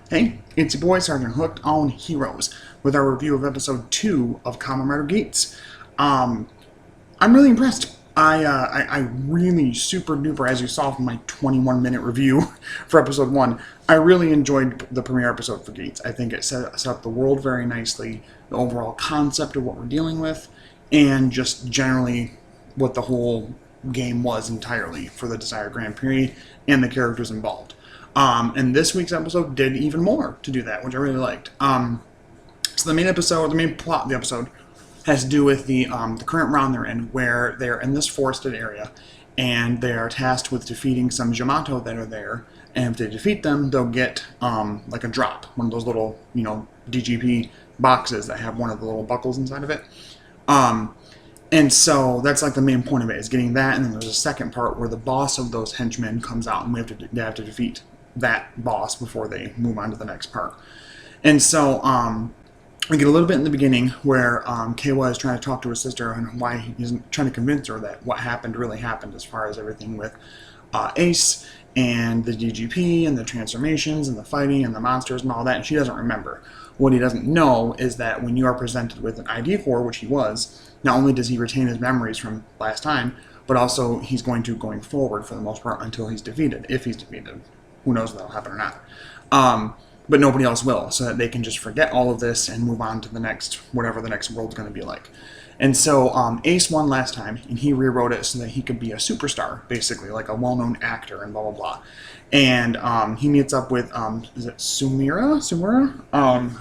Hey, it's your boy Sergeant Hooked on Heroes with our review of episode 2 of Kamen Geats. Um, I'm really impressed. I really super duper, as you saw from my 21-minute review for episode 1, I really enjoyed the premiere episode for Geats. I think it set up the world very nicely, the overall concept of what we're dealing with, and just generally what the whole game was entirely for the Desire Grand Prix and the characters involved. And this week's episode did even more to do that, which I really liked. So the main episode, the main plot of the episode, has to do with the current round they're in, where they're in this forested area, and they are tasked with defeating some Yamato that are there. And if they defeat them, they'll get like a drop, one of those little DGP boxes that have one of the little buckles inside of it. And so that's like the main point of it, is getting that. And then there's a second part where the boss of those henchmen comes out, and they have to defeat that boss before they move on to the next part. And so we get a little bit in the beginning where Keiwa is trying to talk to his sister and why he's trying to convince her that what happened really happened, as far as everything with Ace and the DGP and the transformations and the fighting and the monsters and all that. And she doesn't remember. What he doesn't know is that when you are presented with an ID core, which he was, not only does he retain his memories from last time, but also he's going forward for the most part until he's defeated. If he's defeated, who knows if that'll happen or not. But nobody else will, so that they can just forget all of this and move on to the next, whatever the next world's going to be like. And so Ace won last time, and he rewrote it so that he could be a superstar, basically, like a well-known actor and blah, blah, blah. And he meets up with, is it Sumira?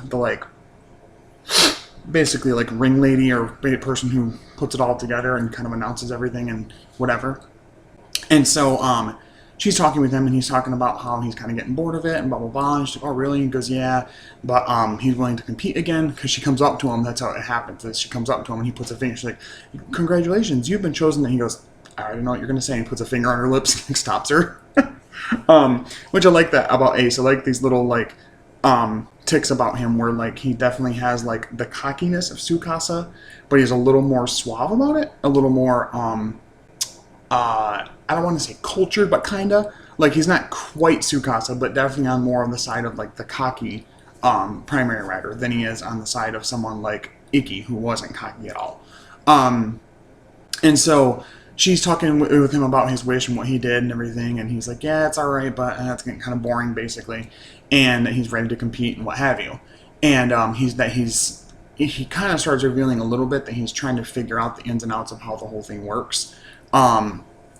The, like, basically, like, ring lady or person who puts it all together and kind of announces everything and whatever. And so she's talking with him, and he's talking about how he's kind of getting bored of it and blah, blah, blah. And she's like, oh, really? And he goes, yeah. But he's willing to compete again, because she comes up to him. That's how it happens. She comes up to him, and he puts a finger. She's like, congratulations, you've been chosen. And he goes, I already know what you're going to say. And he puts a finger on her lips and stops her. Which I like that about Ace. I like these little, like, ticks about him where, like, he definitely has, like, the cockiness of Tsukasa, but he's a little more suave about it. A little more, I don't want to say cultured, but kinda. Like, he's not quite Tsukasa, but definitely on more on the side of, like, the cocky primary rider than he is on the side of someone like Ikki, who wasn't cocky at all. And so she's talking with him about his wish and what he did and everything, and he's like, yeah, it's alright, but that's getting kind of boring, basically. And he's ready to compete and what have you. And he kind of starts revealing a little bit that he's trying to figure out the ins and outs of how the whole thing works.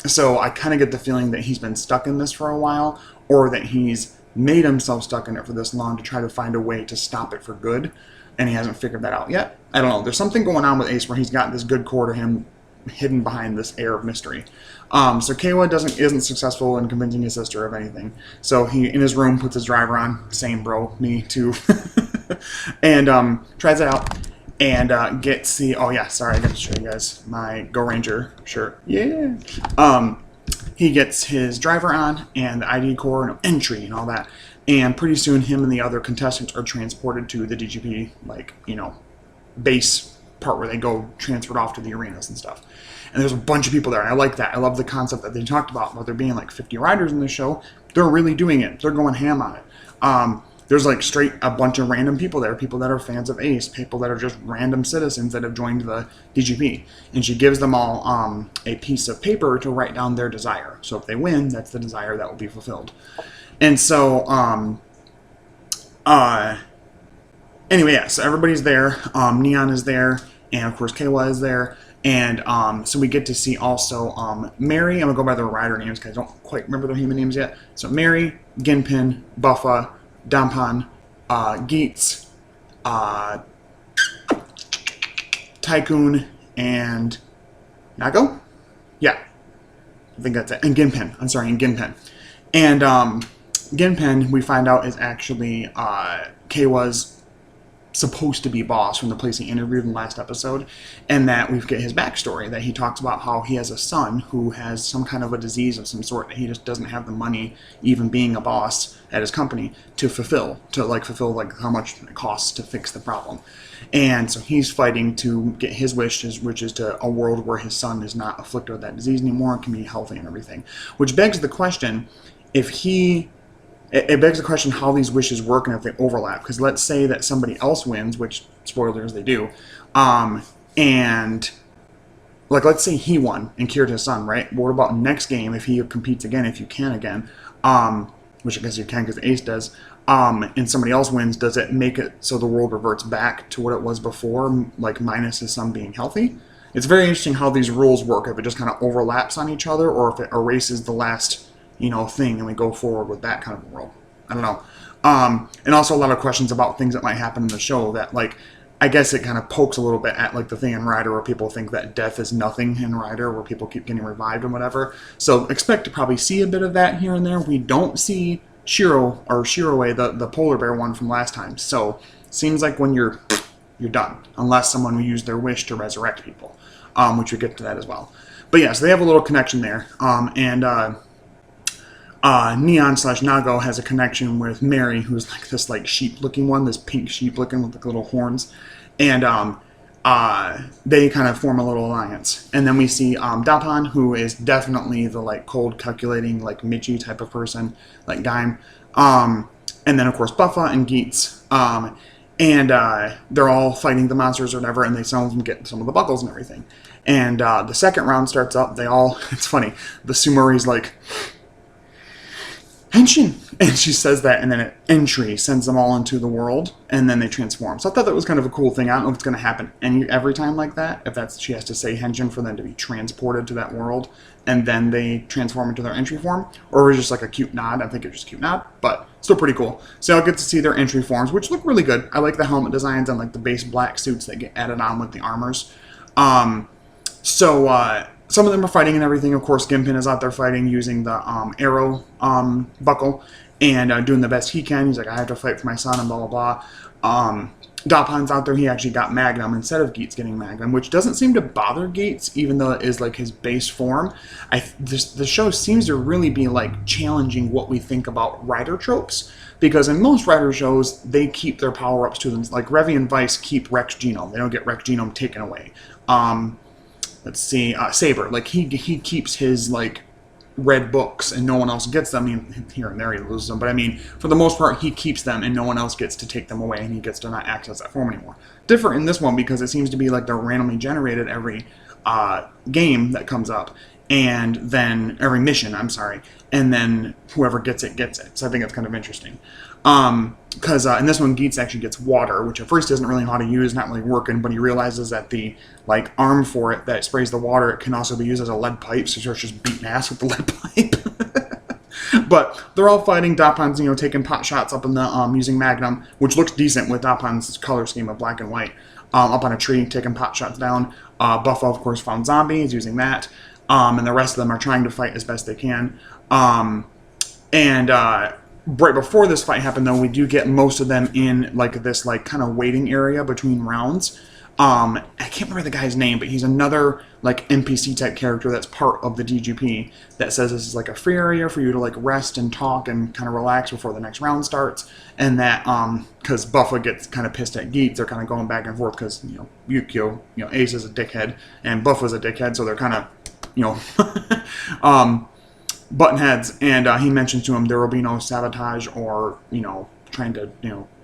So I kind of get the feeling that he's been stuck in this for a while, or that he's made himself stuck in it for this long to try to find a way to stop it for good, and he hasn't figured that out yet. I don't know. There's something going on with Ace where he's got this good core to him hidden behind this air of mystery. So Keiwa isn't successful in convincing his sister of anything. So he, in his room, puts his driver on. Same, bro. Me, too. And tries it out. And gets the, oh yeah, sorry, I got to show you guys my Go Ranger shirt. Yeah. He gets his driver on and the ID core and entry and all that. And pretty soon him and the other contestants are transported to the DGP, like, base part where they go transferred off to the arenas and stuff. And there's a bunch of people there, and I like that. I love the concept that they talked about there being like 50 riders in the show. They're really doing it. They're going ham on it. There's like straight a bunch of random people there, people that are fans of Ace, people that are just random citizens that have joined the DGP. And she gives them all a piece of paper to write down their desire. So if they win, that's the desire that will be fulfilled. And so, anyway, yeah, so everybody's there. Neon is there, and of course Keiwa is there. And so we get to see also Mary. I'm going to go by their rider names because I don't quite remember their human names yet. So Mary, Ginpin, Buffa, Dampan, Geats, Tycoon, and Nago? Yeah, I think that's it. And Ginpin. I'm sorry, and Ginpin. And Ginpin, we find out, is actually Keiwa's supposed to be boss from the place he interviewed in the last episode, and that we get his backstory, that he talks about how he has a son who has some kind of a disease of some sort that he just doesn't have the money, even being a boss at his company, to fulfill how much it costs to fix the problem. And so he's fighting to get his wish, which is to a world where his son is not afflicted with that disease anymore and can be healthy and everything. Which begs the question, if he it begs the question how these wishes work and if they overlap. Because let's say that somebody else wins, which, spoilers, they do, and like, let's say he won and cured his son, right? What about next game if he competes again, if you can again, which I guess you can because Ace does, and somebody else wins, does it make it so the world reverts back to what it was before, like minus his son being healthy? It's very interesting how these rules work, if it just kind of overlaps on each other or if it erases the last, thing and we go forward with that kind of world. I don't know. And also a lot of questions about things that might happen in the show that, like, I guess it kind of pokes a little bit at, like, the thing in Rider where people think that death is nothing in Rider, where people keep getting revived and whatever. So expect to probably see a bit of that here and there. We don't see Shiroe, the polar bear one from last time. So seems like when you're done, unless someone will use their wish to resurrect people, which we get to that as well. But yeah, so they have a little connection there. Neon/Nago has a connection with Mary, who's like this like sheep-looking one, this pink sheep-looking with like little horns, and they kind of form a little alliance. And then we see Dapan, who is definitely the like cold, calculating, like Michi type of person, like Gaim. And then of course Buffa and Geats. And they're all fighting the monsters or whatever, and some of them get some of the buckles and everything. And the second round starts up. It's funny. The Sumeri's like, Henshin! And she says that, and then an entry sends them all into the world, and then they transform. So I thought that was kind of a cool thing. I don't know if it's going to happen every time like that, if she has to say Henshin for them to be transported to that world, and then they transform into their entry form, or it's just like a cute nod. I think it's just a cute nod, but still pretty cool. So I'll get to see their entry forms, which look really good. I like the helmet designs and like the base black suits that get added on with the armors. Some of them are fighting and everything. Of course, Gimpin is out there fighting using the arrow buckle and doing the best he can. He's like, I have to fight for my son and blah, blah, blah. Dapan's out there. He actually got Magnum instead of Geats getting Magnum, which doesn't seem to bother Geats, even though it is like his base form. The show seems to really be like challenging what we think about Rider tropes, because in most Rider shows, they keep their power-ups to them. Like Revy and Vice keep Rex Genome. They don't get Rex Genome taken away. Let's see, Saber, like he keeps his like red books and no one else gets them. I mean, here and there he loses them, but I mean, for the most part, he keeps them and no one else gets to take them away, and he gets to not access that form anymore. Different in this one because it seems to be like they're randomly generated every game that comes up, and then every mission, I'm sorry, and then whoever gets it gets it. So I think that's kind of interesting. Because in this one, Geats actually gets water, which at first doesn't really know how to use, not really working, but he realizes that the like arm for it that sprays the water, it can also be used as a lead pipe, so he starts just beating ass with the lead pipe. But they're all fighting. Dapan's, taking pot shots up in the using Magnum, which looks decent with Dapan's color scheme of black and white, up on a tree, taking pot shots down. Buffa, of course, found zombie, he's using that, and the rest of them are trying to fight as best they can. Right before this fight happened, though, we do get most of them in like this like kind of waiting area between rounds. I can't remember the guy's name, but he's another like NPC type character that's part of the DGP that says this is like a free area for you to like rest and talk and kind of relax before the next round starts. And that because Buffa gets kind of pissed at Geats, they're kind of going back and forth because Yukio, Ace is a dickhead and Buffa's a dickhead, so they're kind of button heads, and he mentions to him there will be no sabotage or trying to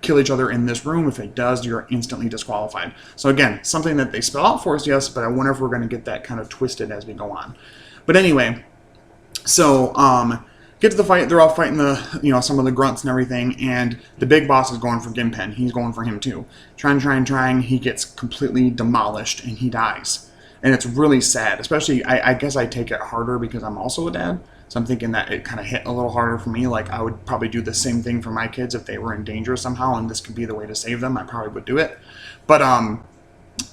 kill each other in this room. If it does, you're instantly disqualified. So again, something that they spell out for us, yes, but I wonder if we're going to get that kind of twisted as we go on. But anyway, so get to the fight. They're all fighting the some of the grunts and everything, and the big boss is going for Ginpen. He's going for him too. Trying. He gets completely demolished and he dies, and it's really sad. Especially, I guess I take it harder because I'm also a dad. So I'm thinking that it kind of hit a little harder for me. Like, I would probably do the same thing for my kids if they were in danger somehow, and this could be the way to save them. I probably would do it. But,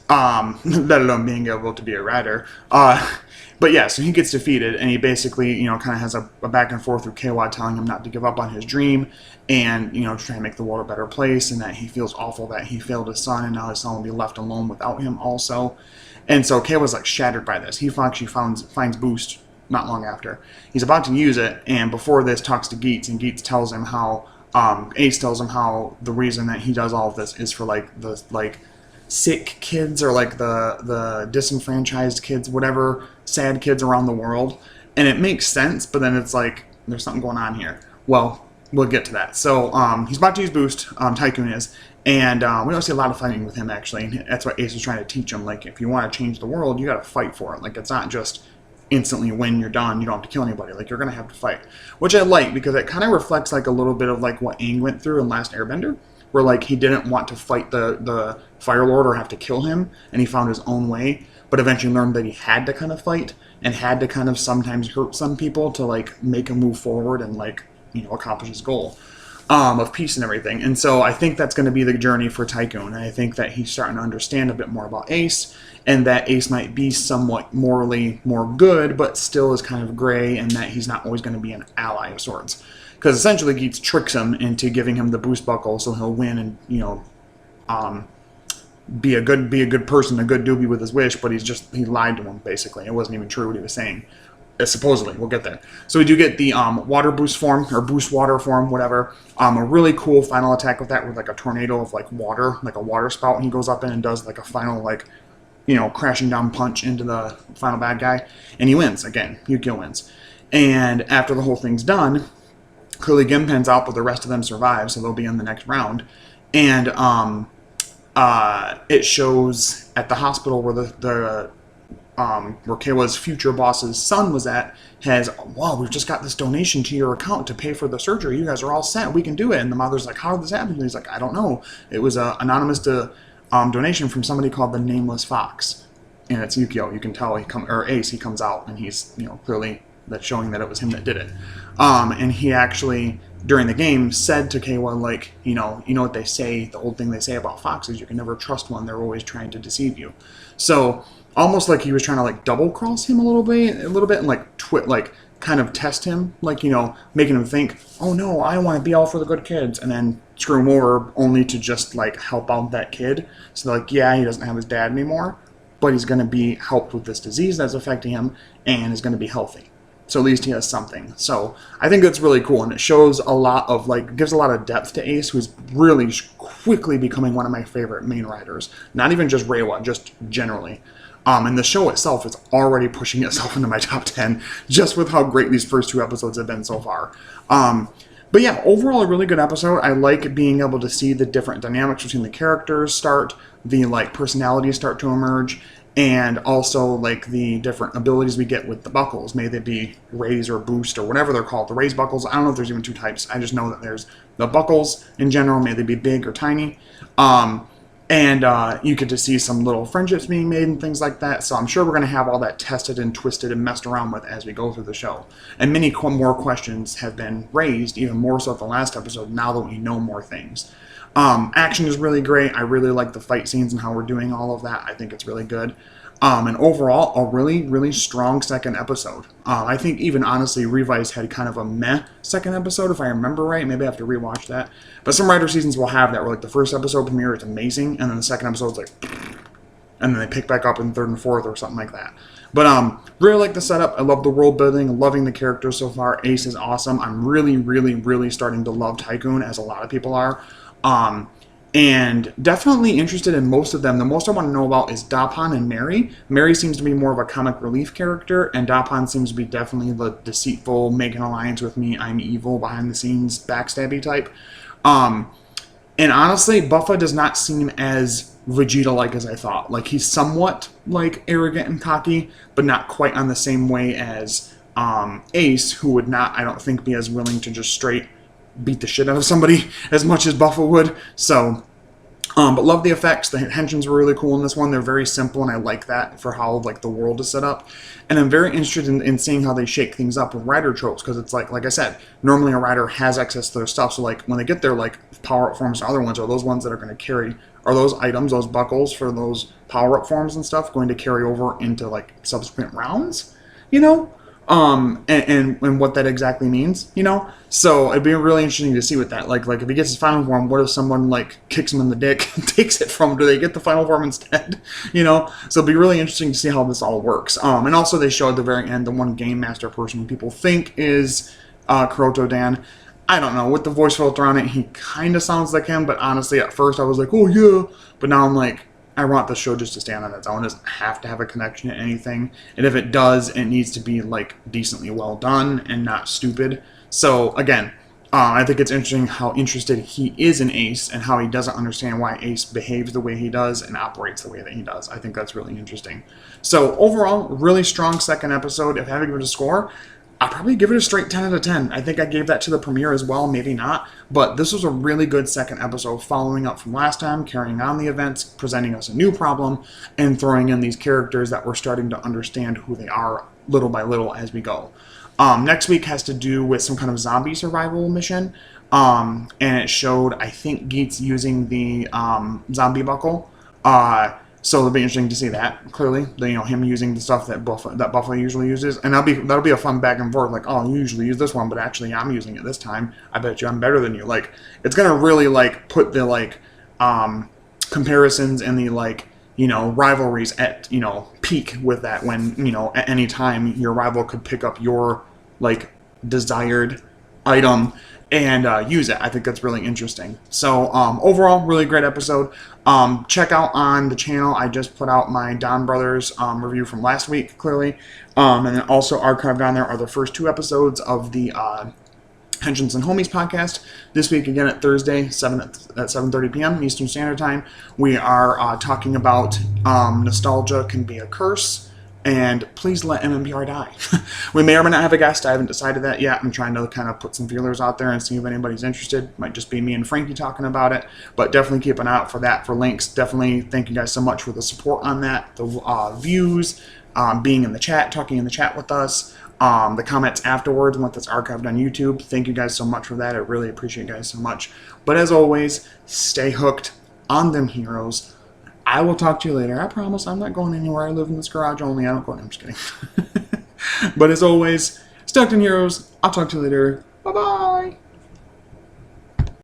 let alone being able to be a rider. But yeah, so he gets defeated, and he basically, kind of has a back and forth with Kawa telling him not to give up on his dream and, try to make the world a better place, and that he feels awful that he failed his son, and now his son will be left alone without him also. And so Kawa's like shattered by this. He actually finds Boost not long after. He's about to use it, and before this talks to Geats, and Geats tells him how, Ace tells him how the reason that he does all of this is for like the sick kids or like the disenfranchised kids, whatever, sad kids around the world. And it makes sense, but then it's like, there's something going on here. Well, we'll get to that. So he's about to use boost, Tycoon is, and we don't see a lot of fighting with him, actually. And that's what Ace is trying to teach him. Like, if you want to change the world, you got to fight for it. Like, it's not just instantly when you're done, you don't have to kill anybody. Like, you're going to have to fight. Which I like, because it kind of reflects, like, a little bit of, like, what Aang went through in Last Airbender, where, like, he didn't want to fight the Fire Lord or have to kill him, and he found his own way, but eventually learned that he had to kind of fight, and had to kind of sometimes hurt some people to, like, make him move forward and, like, you know, accomplish his goal of peace and everything. And so I think that's going to be the journey for Tycoon, and I think that he's starting to understand a bit more about Ace, and that Ace might be somewhat morally more good, but still is kind of gray, and that he's not always going to be an ally of sorts. Because essentially Geats tricks him into giving him the boost buckle so he'll win and, you know, be a good person, a good doobie with his wish, but he lied to him, basically. It wasn't even true what he was saying. Supposedly, we'll get there. So we do get the water boost form, or boost water form, whatever. A really cool final attack with that, with like a tornado of like water, like a water spout, and he goes up in and does like a final, like, you know, crashing down punch into the final bad guy, and he wins again. Yukio wins, and after the whole thing's done, clearly Ginpen's out, but the rest of them survive, so they'll be in the next round, and it shows at the hospital where where Kayla's future boss's son was at, wow, we've just got this donation to your account to pay for the surgery. You guys are all set. We can do it. And the mother's like, how did this happen? And he's like, I don't know. It was an anonymous donation from somebody called the Nameless Fox. And it's Yukio. You can tell Ace, he comes out, and he's, you know, clearly that's showing that it was him that did it. And he actually, during the game, said to Kayla, like, you know what they say, the old thing they say about foxes, you can never trust one. They're always trying to deceive you. So almost like he was trying to like double cross him a little bit, and like kind of test him, like, you know, making him think, oh no, I want to be all for the good kids, and then screw him over, only to just like help out that kid. So like, yeah, he doesn't have his dad anymore, but he's going to be helped with this disease that's affecting him, and is going to be healthy. So at least he has something. So I think that's really cool, and it shows a lot of, like, gives a lot of depth to Ace, who's really quickly becoming one of my favorite main writers. Not even just Reiwa, just generally. And the show itself is already pushing itself into my top 10, just with how great these first 2 episodes have been so far. But yeah, overall a really good episode. I like being able to see the different dynamics between the characters the like personalities start to emerge, and also like the different abilities we get with the buckles. May they be raise or boost or whatever they're called. The raise buckles, I don't know if there's even 2 types. I just know that there's the buckles in general, may they be big or tiny. And you get to see some little friendships being made and things like that. So I'm sure we're going to have all that tested and twisted and messed around with as we go through the show. And many more questions have been raised, even more so at the last episode, now that we know more things. Action is really great. I really like the fight scenes and how we're doing all of that. I think it's really good. And overall, a really, really strong second episode. I think even honestly, Revice had kind of a meh second episode, if I remember right. Maybe I have to rewatch that. But some writer seasons will have that, where like the first episode premiere is amazing, and then the second episode's like, and then they pick back up in third and fourth or something like that. But really like the setup. I love the world building, loving the characters so far. Ace is awesome. I'm really, really, really starting to love Tycoon, as a lot of people are. And definitely interested in most of them. The most I want to know about is Dapan and Mary. Mary seems to be more of a comic relief character, and Dapan seems to be definitely the deceitful, make an alliance with me, I'm evil, behind the scenes, backstabby type. And honestly, Buffa does not seem as Vegeta-like as I thought. Like, he's somewhat, like, arrogant and cocky, but not quite on the same way as Ace, who would not, I don't think, be as willing to just straight beat the shit out of somebody as much as Buffa would. So, but love the effects. The henchins were really cool in this one. They're very simple, and I like that for how, like, the world is set up. And I'm very interested in seeing how they shake things up with rider tropes, because it's like I said, normally a rider has access to their stuff. So, like, when they get their, like, power-up forms and other ones, are those ones that are going to carry, are those items, those buckles for those power-up forms and stuff, going to carry over into, like, subsequent rounds, you know? And what that exactly means, you know? So it'd be really interesting to see with that. Like if he gets his final form, what if someone like kicks him in the dick and takes it from him? Do they get the final form instead? You know? So it'd be really interesting to see how this all works. And also they showed at the very end the one game master person who people think is Kuroto Dan. I don't know, with the voice filter on it, he kind of sounds like him, but honestly at first I was like, oh yeah, but now I'm like, I want the show just to stand on its own. It doesn't have to have a connection to anything. And if it does, it needs to be like decently well done and not stupid. So again, I think it's interesting how interested he is in Ace and how he doesn't understand why Ace behaves the way he does and operates the way that he does. I think that's really interesting. So overall, really strong second episode. If I had to give it a score, I'd probably give it a straight 10 out of 10. I think I gave that to the premiere as well, maybe not. But this was a really good second episode, following up from last time, carrying on the events, presenting us a new problem, and throwing in these characters that we're starting to understand who they are little by little as we go. Next week has to do with some kind of zombie survival mission. And it showed, I think, Geats using the zombie buckle. So it'll be interesting to see that, clearly. Him using the stuff that Buffalo usually uses. And that'll be a fun back and forth. Like, oh, you usually use this one, but actually I'm using it this time. I bet you I'm better than you. Like, it's going to really, like, put the, like, comparisons and the, like, rivalries at, peak with that when, at any time your rival could pick up your, like, desired item and use it. I think that's really interesting. So overall, really great episode. Check out on the channel. I just put out my Don Brothers review from last week, clearly. And then also archived on there are the first 2 episodes of the Henshins and Homies podcast. This week, again, at Thursday, at 7:30 p.m. Eastern Standard Time, we are talking about nostalgia can be a curse, and please let MMPR die. We may or may not have a guest. I haven't decided that yet. I'm trying to kind of put some feelers out there and see if anybody's interested. Might just be me and Frankie talking about it, but definitely keep an eye out for that, for links. Definitely thank you guys so much for the support on that, the views, being in the chat, talking in the chat with us, the comments afterwards and what that's archived on YouTube. Thank you guys so much for that. I really appreciate you guys so much. But as always, stay hooked on them heroes. I will talk to you later. I promise I'm not going anywhere. I live in this garage only. I don't go. I'm just kidding. But as always, stay hooked on heroes. I'll talk to you later. Bye-bye.